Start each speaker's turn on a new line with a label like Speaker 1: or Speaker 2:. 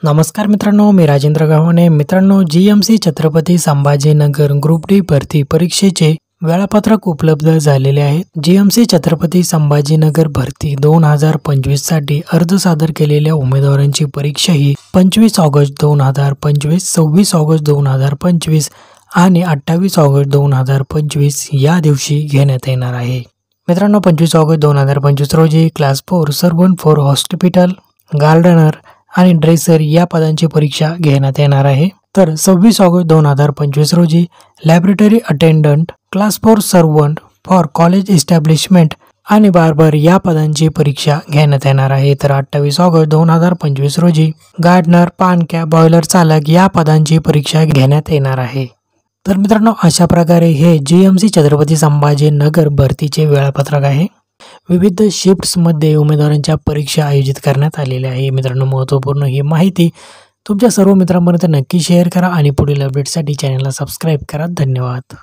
Speaker 1: नमस्कार मित्रांनो, मी राजेंद्र गावाने. मित्रांनो, GMC Chhatrapati Sambhajinagar group D भरती परीक्षेचे वेळापत्रक उपलब्ध झालेले आहे. जीएमसी छत्रपती संभाजीनगर भरती 2025 साठी अर्ज सादर केलेल्या उमेदवारांची परीक्षा ही 25 ऑगस्ट 2025, 26 ऑगस्ट 2025 आणि 28 ऑगस्ट 2025 या दिवशी घेण्यात येणार आहे. मित्रांनो, 25 ऑगस्ट 2025 रोजी class 4 servant for hospital, gardener आणि ड्रेसर या पदांची परीक्षा घेण्यात येणार आहे. तर 26 ऑगस्ट 2025 रोजी laboratory attendant, class 4 servant for college establishment आणि बार्बर या पदांची परीक्षा घेण्यात येणार आहे. तर 28 ऑगस्ट 2025 रोजी गार्डनर, पाणक्या, बॉयलर चालक या पदांची परीक्षा घेण्यात येणार आहे. तर मित्रांनो, अशा प्रकारे हे जीएमसी छत्रपती संभाजीनगर भरतीचे वेळापत्रक आहे. विविध शिफ्ट्समध्ये उमेदवारांच्या परीक्षा आयोजित करण्यात आलेल्या आहे. मित्रांनो, महत्त्वपूर्ण ही माहिती तुमच्या सर्व मित्रांपर्यंत नक्की शेअर करा आणि पुढील अपडेटसाठी चॅनलला सबस्क्राईब करा. धन्यवाद.